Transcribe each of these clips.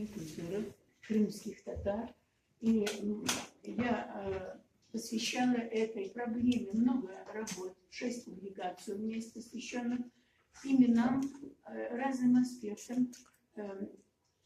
национальной культуры крымских татар. И я посвящала этой проблеме много работ, 6 публикаций у меня есть, посвященных именам, разным аспектам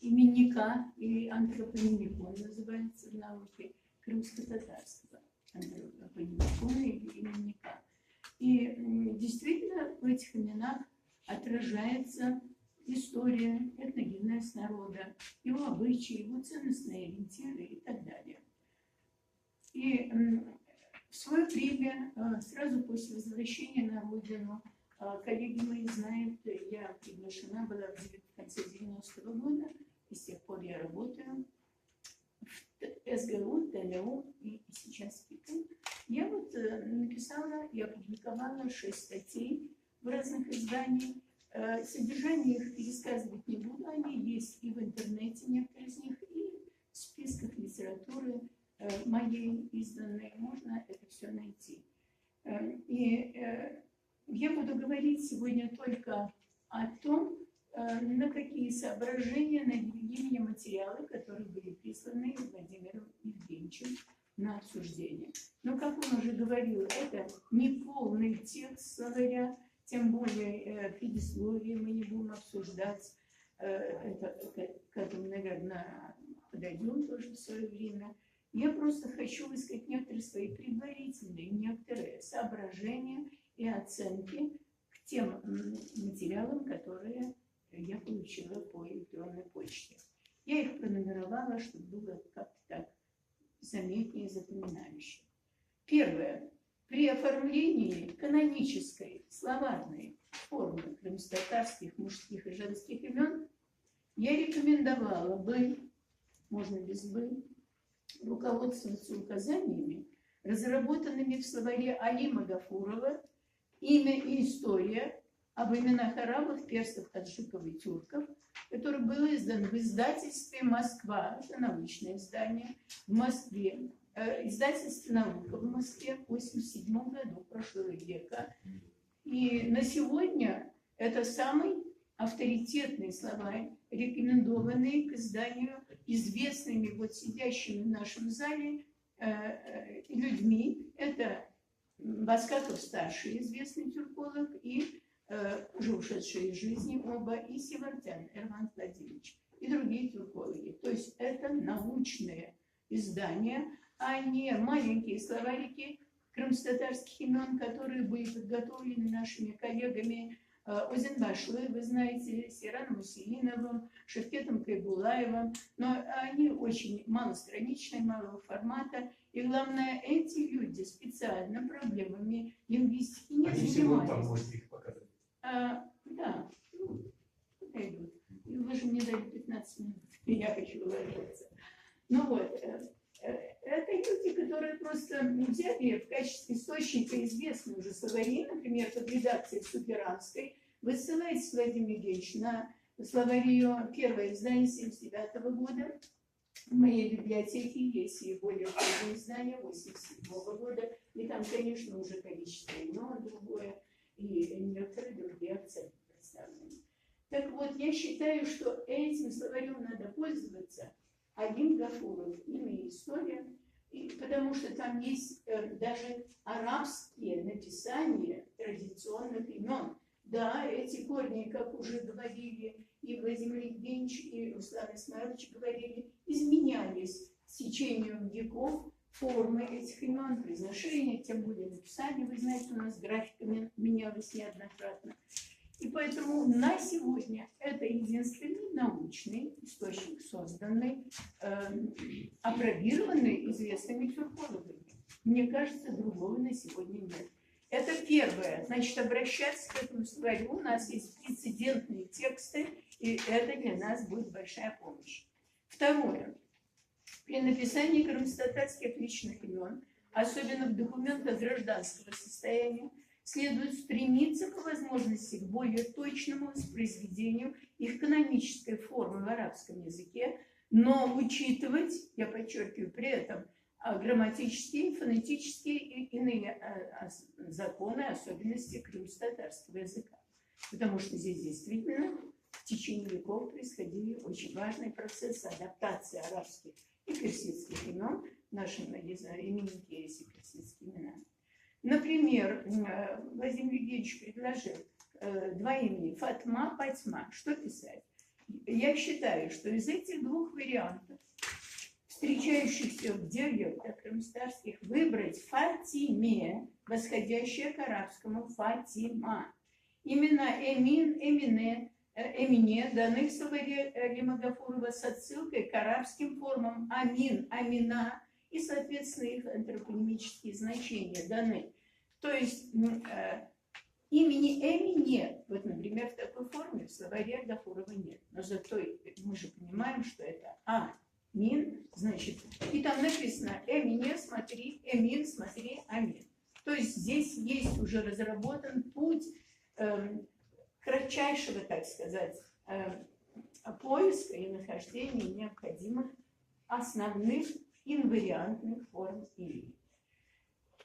именника и антропонимикон, называется в науке, крымско-татарского антропонимикона или именника. И действительно в этих именах отражается история, этногенез народа, его обычаи, его ценностные ориентиры и так далее. И в свое время, сразу после возвращения на родину, коллеги мои знают, я приглашена была в конце 90-го года, и с тех пор я работаю в СГУ, ТНУ и сейчас в КИКу. Я вот написала и опубликовала 6 статей в разных изданиях. Содержание их пересказывать не буду, они есть и в интернете, некоторые из них, и в списках литературы моей изданной, можно это все найти. И я буду говорить сегодня только о том, на какие соображения навели меня материалы, которые были присланы Владимиром Евгеньевичем на обсуждение. Но, как он уже говорил, это не полный текст словаря, тем более предисловие мы не будем обсуждать. К этому, наверное, подойдем тоже в свое время. Я просто хочу высказать некоторые свои предварительные, некоторые соображения и оценки к тем материалам, которые я получила по электронной почте. Я их пронумеровала, чтобы было как-то так заметнее, запоминающее. Первое. При оформлении канонической словарной формы крымско-татарских мужских и женских имен я рекомендовала бы, можно без бы, руководствоваться указаниями, разработанными в словаре Алима Гафурова «Имя и история об именах арабов, персов, таджиков и тюрков», который был издан в издательстве «Москва», это научное издание, в Москве, издательство «Наука» в Москве в 1987 году прошлого века. И на сегодня это самый авторитетный словарь, рекомендованный к изданию известными вот сидящими в нашем зале людьми. Это Баскаков-старший, известный тюрколог, и уже ушедшие из жизни оба, и Севартян Эрман Владимирович, и другие тюркологи. То есть это научные издания, а не маленькие словарики крымско-татарских имен, которые были подготовлены нашими коллегами Озенбашлы, вы знаете, Сираном Мусеиновым, Шевкетом Кайбулаевым, но они очень малостраничные, малого формата, и главное, эти люди специально проблемами лингвистики не занимались. Их показать. Да, идут. Вы же мне дали 15 минут, я хочу уложиться. Ну вот, это люди, которые просто взяли в качестве источника известные уже словари, например, под редакцией Суперанской. Вы ссылаетесь, Владимир Евгеньевич, на словарь ее первое издание 1979 года. В моей библиотеке есть и более позднее издание 1987 года. И там, конечно, уже количество имен другое, и некоторые другие акценты представлены. Так вот, я считаю, что этим словарем надо пользоваться. Алим Гафуров, «Имя и история», и потому что там есть даже арабские написания традиционных имен. Да, эти корни, как уже говорили и Владимир Евгеньевич, и Руслан Исмаилович говорили, изменялись с течением веков формы этих имен, произношения, тем более написания. Вы знаете, у нас графика менялась неоднократно. И поэтому на сегодня это единственный научный источник, созданный, апробированный известными тюркологами. Мне кажется, другого на сегодня нет. Это первое. Значит, обращаться к этому словарю. У нас есть прецедентные тексты, и это для нас будет большая помощь. Второе. При написании крымско-татарских личных имен, особенно в документах гражданского состояния, следует стремиться по возможности к более точному воспроизведению их канонической формы в арабском языке, но учитывать, я подчеркиваю, при этом грамматические, фонетические и иные законы, особенности крымско-татарского языка. Потому что здесь действительно в течение веков происходили очень важные процессы адаптации арабских и персидских имен. Наши именники есть и персидские имена. Например, Владимир Евгеньевич предложил 2 имени Фатма, Патьма. Что писать? Я считаю, что из этих 2 вариантов, встречающихся в диалектах крымстарских, выбрать Фатиме, восходящее к арабскому Фатима. Имена Эмин, Эмине, Эмине даны в словаре Лимагафурова с отсылкой к арабским формам Амин, Амина и, соответственно, их антропонимические значения даны. То есть имени Эми нет. Вот, например, в такой форме в словаре Гафурова нет. Но зато мы же понимаем, что это Амин, значит, и там написано Эмине, смотри, Эмин, смотри, Амин. То есть здесь есть уже разработан путь кратчайшего, так сказать, поиска и нахождения необходимых основных инвариантных форм имени.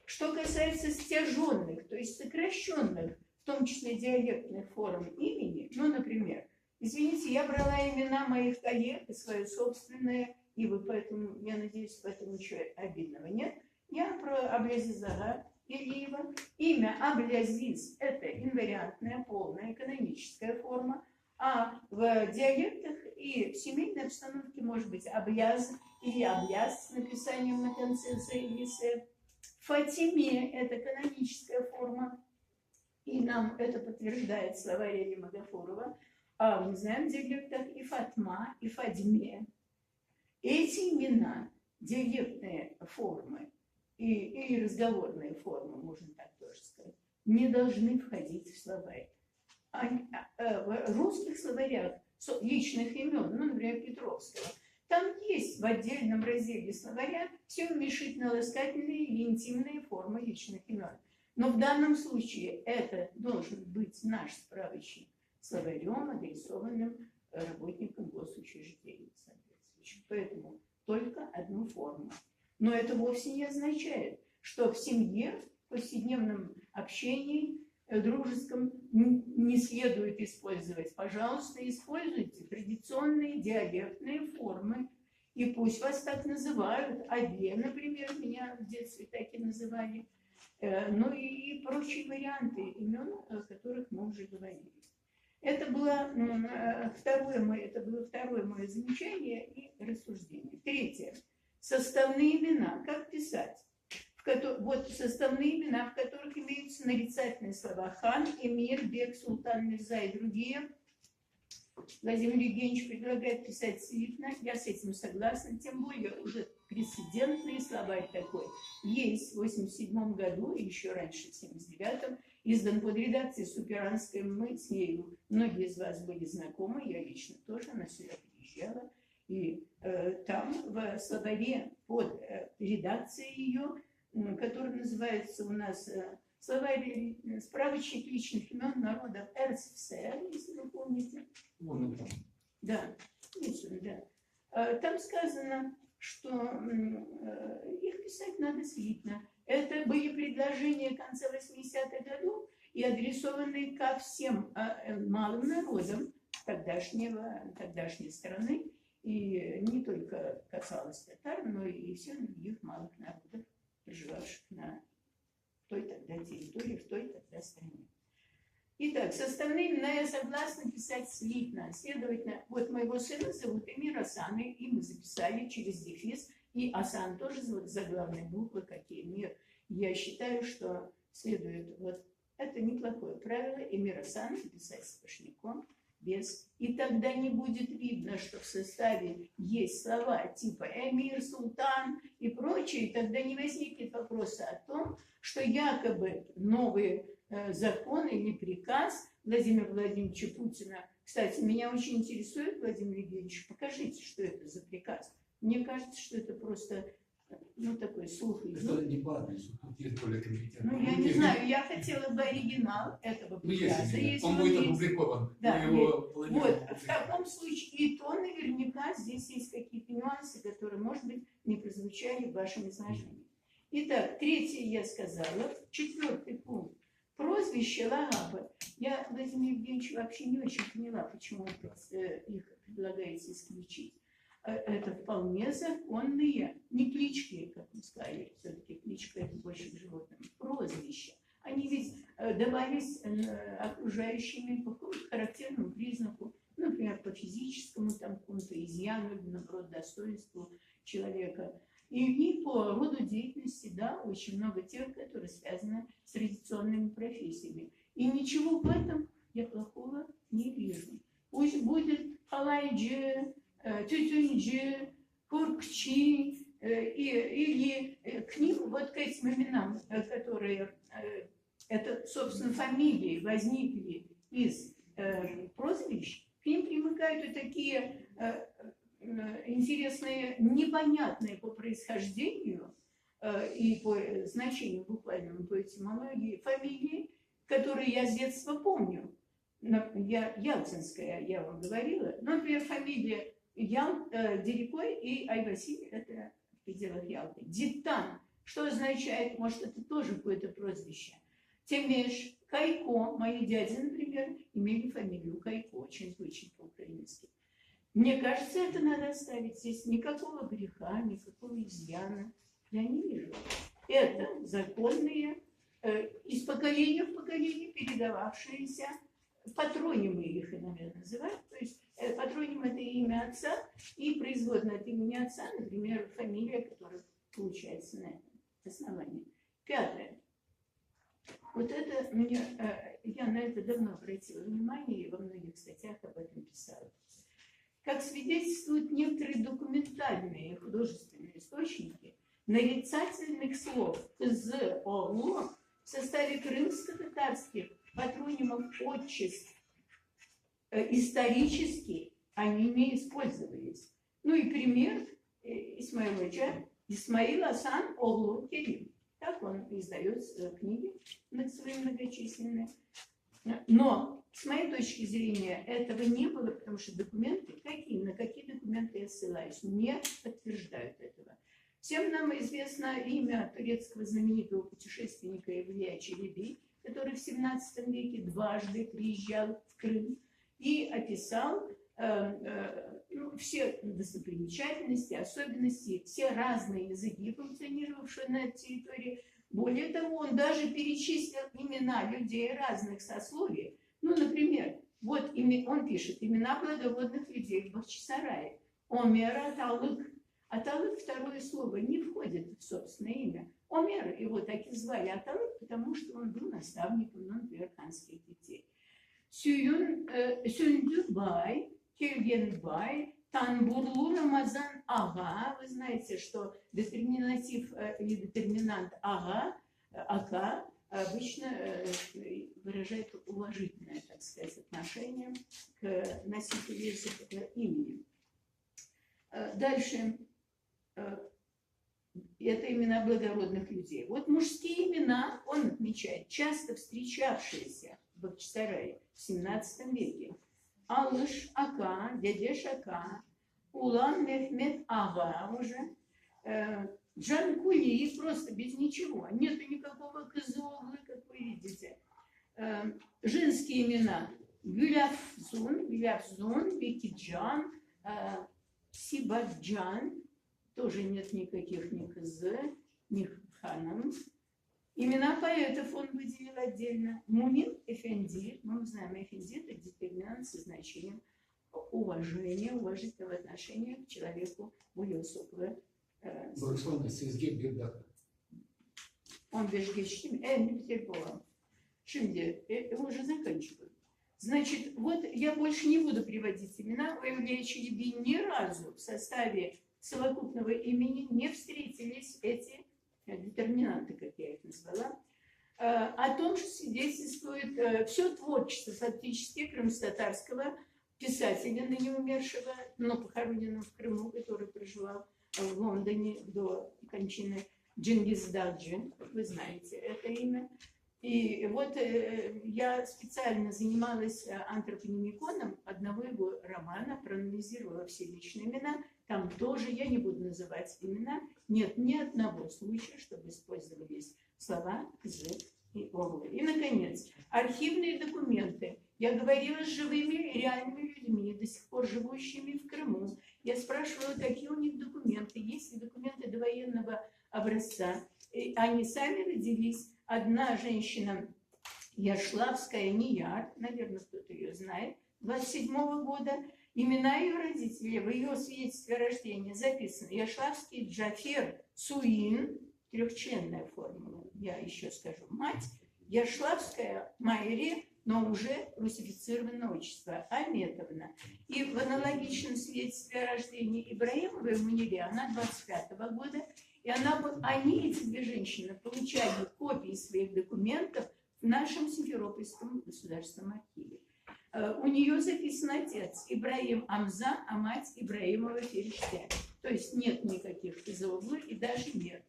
Что касается стяженных, то есть сокращенных, в том числе диалектных форм имени, ну, например, извините, я брала имена моих коллег и свое собственное, и вы поэтому, я надеюсь, в этом ничего обидного нет. Я про Аблязиза Илиева. Имя Аблязиз – это инвариантная, полная, каноническая форма, а в диалектах и в семейной обстановке может быть Абляз или Абляз с написанием на конце «з» или «с». Фатиме – это каноническая форма, и нам это подтверждает словарь Элима Гафурова. А мы знаем в диалектах и Фатма, и Фадьме. Эти имена, диалектные формы и разговорные формы, можно так тоже сказать, не должны входить в словарь. В русских словарях личных имен, ну, например, Петровского, там есть в отдельном разделе словаря все уменьшительно-ласкательные или интимные формы личных имен. Но в данном случае это должен быть наш справочник словарем, адресованным работникам госучреждений. Поэтому только одну форму. Но это вовсе не означает, что в семье, в повседневном общении, дружеском не следует использовать. Пожалуйста, используйте традиционные диалектные формы. И пусть вас так называют. Абе, например, меня в детстве так и называли. Ну и прочие варианты имен, о которых мы уже говорили. Это было второе мое замечание и рассуждение. Третье. Составные имена. Как писать? Вот составные имена, в которых имеются нарицательные слова хан, эмир, бек, султан, мирза и другие. Владимир Евгеньевич предлагает писать слитно. Я с этим согласна. Тем более уже прецедентный словарь такой есть в 1987 году, и еще раньше, в 1979, издан под редакцией Суперанской. Мы с ней, многие из вас были знакомы, я лично тоже, она сюда приезжала. И там в словаре под редакцией ее, который называется у нас словарь, справочник личных имен народов РСФСР, если вы помните. Да, да. Там сказано, что их писать надо слитно. Это были предложения конца 80-х годов и адресованные ко всем малым народам тогдашней страны. И не только касалось татар, но и всех других малых народов, проживавших на той тогда территории, в той тогда стране. Итак, составные имена я согласна писать слитно. Следовательно, вот моего сына зовут Эмир Асан, и мы записали через дефис, и Асан тоже заглавные буквы, как и Эмир. Я считаю, что следует, вот это неплохое правило, Эмир Асан писать сплошняком, без. И тогда не будет видно, что в составе есть слова типа эмир, султан и прочее, и тогда не возникнет вопроса о том, что якобы новый закон или приказ Владимира Владимировича Путина. Кстати, меня очень интересует, Владимир Евгеньевич, покажите, что это за приказ. Мне кажется, что это просто, ну, такой слух. Это не по адресу, тут есть более компетентные. Ну, я не знаю, я хотела бы оригинал этого приказа. Он будет опубликован. Да, вот, в таком случае, и то наверняка здесь есть какие-то нюансы, которые, может быть, не прозвучали в вашем изложении. Итак, третье я сказала. Четвертый пункт. прозвище Лагапа. Я, Владимир Евгеньевич, вообще не очень поняла, почему их предлагаете исключить. Это вполне законные, не клички, как мы сказали, все-таки кличка это больше к животным, прозвища. Они ведь давались окружающими по какому-то характерному признаку, например, по физическому там, какому-то изъяну, или, наоборот, достоинству человека. И по роду деятельности, да, очень много тех, которые связаны с традиционными профессиями. И ничего в этом я плохого не вижу. Пусть будет халайджи, тютюнджи, куркчи, или к ним, вот к этим именам, которые, это, собственно, фамилии возникли из прозвищ, к ним примыкают и такие интересные, непонятные по происхождению и по значению буквальному, по этимологии фамилии, которые я с детства помню. Ялтинская, я вам говорила. Например, фамилия Дерикой и Айвасиль, это в пределах Ялты. Диттан, что означает, может, это тоже какое-то прозвище. Темеш, Кайко, мои дяди, например, имели фамилию Кайко, очень звучит по-украински. Мне кажется, это надо оставить здесь. Никакого греха, никакого изъяна я не вижу. Это законные, из поколения в поколение передававшиеся патронимы, их иногда называют. То есть патроним – это имя отца, и производное от имени отца, например, фамилия, которая получается на этом основании. Пятое. Вот это мне, я на это давно обратила внимание, и во многих статьях об этом писала. Как свидетельствуют некоторые документальные и художественные источники, нарицательных слов «з», «огло» в составе крымско-татарских патронимов отчеств исторически они не использовались. Ну и пример Исмаиловича Исмаил Асан Огло Керим. Так он издает книги свои многочисленные. Но, с моей точки зрения, этого не было, потому что документы, на какие документы я ссылаюсь, не подтверждают этого. Всем нам известно имя турецкого знаменитого путешественника Ивлия Челеби, который в 17 веке дважды приезжал в Крым и описал все достопримечательности, особенности, все разные языки, функционировавшие на этой территории. Более того, он даже перечислил имена людей разных сословий. Ну, например, вот он пишет имена благородных людей в Бахчисарае. Омер Аталык. Аталык, второе слово, не входит в собственное имя. Омер, его так и звали Аталык, потому что он был наставником, например, ханских детей. Сюндюбай, Кельгенбай, Танбурлу Рамазан Ага. Вы знаете, что детерминатив или детерминант Ага, Ака, обычно выражает уважительное, так сказать, отношение к носителю имени. Дальше. Это имена благородных людей. Вот мужские имена, он отмечает, часто встречавшиеся в Бахчисарае в 17 веке. Алыш Ака, Дядеш Ака, Улан Мехмед Ага уже, Джанкули, просто без ничего. Нету никакого кызолы, как вы видите. Женские имена. Гюляфзун, Бекиджан, Сибаджан. Тоже нет никаких ни кызы, ни ханам. Имена поэтов он выделил отдельно. Мунин Эфенди. Мы знаем, Эфенди – это детерминант со значением уважения, уважительного отношения к человеку более высокого. Руслан, Сезге Бирдака. Он бежгечтим, не потерпела. Шинди, уже заканчиваю. Значит, вот я больше не буду приводить имена. У Ивлия Челеби ни разу в составе совокупного имени не встретились эти детерминанты, как я их назвала. О том же свидетельствует все творчество фактически крымско-татарского писателя, ныне умершего, но похороненного в Крыму, который проживал в Лондоне до кончины, Чингиз Даджи, вы знаете это имя. И вот я специально занималась антропонимиконом одного его романа, проанализировала все личные имена. Там тоже, я не буду называть имена, нет ни одного случая, чтобы использовались слова «з» и Оглы. И, наконец, архивные документы. Я говорила с живыми, реальными людьми, до сих пор живущими в Крыму. Я спрашивала, какие у них документы. Есть ли документы довоенного образца? И они сами родились. Одна женщина, Яшлавская Нияр, наверное, кто-то ее знает, 27-го года. Имена ее родителей в ее свидетельстве о рождении записаны. Яшлавский Джафер Суин, трехчленная формула, я еще скажу, мать. Яшлавская Майри, но уже русифицированное отчество, Аметовна. И в аналогичном свидетельстве о рождении Ибраимовой в Мунире, она 25-го года, и они, эти две женщины, получали копии своих документов в нашем Симферопольском государственном архиве. У нее записан отец Ибраим Амза, а мать Ибраимова Фериштя. То есть нет никаких изоглы и даже нет.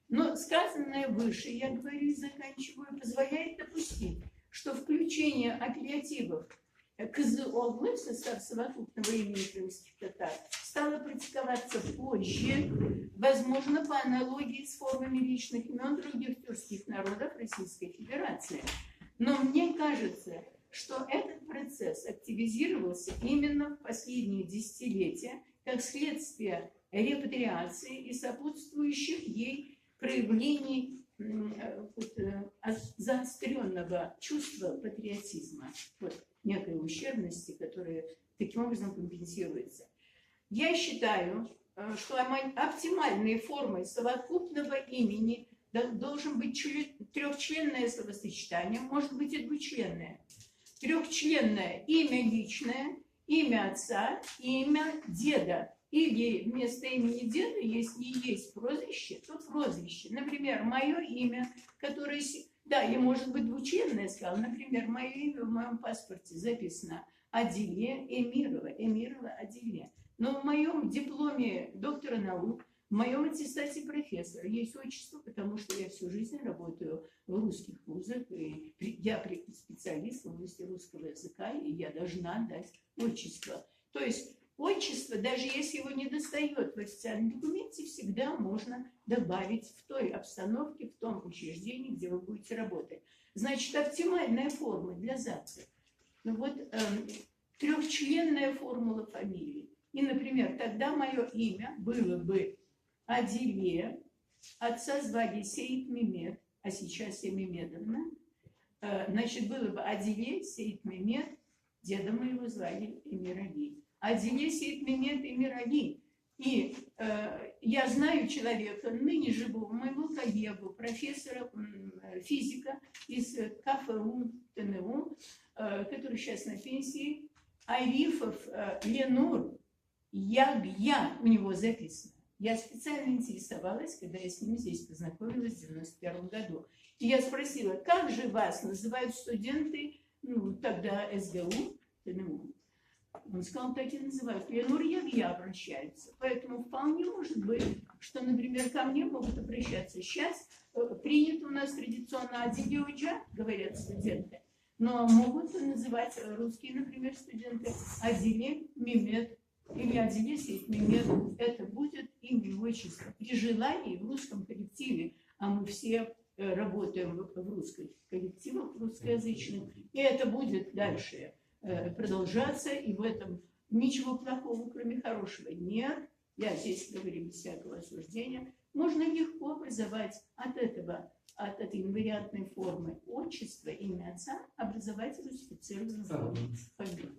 Но сказанное выше, я говорю и заканчиваю, позволяет допустить, что включение апеллятивов к изоглы в состав совокупного имени крымских татар стало практиковаться позже, возможно, по аналогии с формами личных имен других тюркских народов Российской Федерации. Но мне кажется, что этот процесс активизировался именно в последние десятилетия как следствие репатриации и сопутствующих ей проявлений заостренного чувства патриотизма, некой ущербности, которая таким образом компенсируется. Я считаю, что оптимальной формой совокупного имени должен быть трехчленное словосочетание, может быть и двучленное. Трехчленное имя личное, имя отца, имя деда. Или вместо имени деда, если есть прозвище, то прозвище. Например, мое имя, которое... Да, и может быть двучленное, я сказала. Например, мое имя в моем паспорте записано Адиле Эмирова. Эмирова Адиле. Но в моем дипломе доктора наук, в моем аттестате профессора есть отчество, потому что я всю жизнь работаю в русских вузах. И я специалист в области русского языка, и я должна дать отчество. То есть отчество, даже если его не достает в официальном документе, всегда можно добавить в той обстановке, в том учреждении, где вы будете работать. Значит, оптимальная форма для ЗАГСа. Ну вот трехчленная формула фамилии. И, например, тогда мое имя было бы Адиле, отца звали Сейд Мемед, а сейчас я Мемедовна. Значит, было бы Адиле, Сейд Мемед, деда моего звали Эмир Али. Адиле, Сейд Мемед, Эмир Али. И я знаю человека, ныне живого, моего коллегу, профессора физика из КФУ, ТНУ, который сейчас на пенсии, Арифов Ленур, Ягья у него записано. Я специально интересовалась, когда я с ним здесь познакомилась в 91 году. И я спросила, как же вас называют студенты, тогда СГУ, ТНУ? Он сказал, так и называют. Ленур Ягья обращаются. Поэтому вполне может быть, что, например, ко мне могут обращаться. Сейчас принято у нас традиционно Адиле Уджа, говорят студенты. Но могут называть русские, например, студенты Адиле Мемед или Адиле Сейд Мемед. Это будет имя и отчество. При желании в русском коллективе, а мы все работаем в русских коллективах, русскоязычных, и это будет дальше продолжаться, и в этом ничего плохого, кроме хорошего, нет. Я здесь говорю без всякого осуждения. Можно легко образовать от этой инвариантной формы отчества, имя отца, образовать русифицированную фамилию.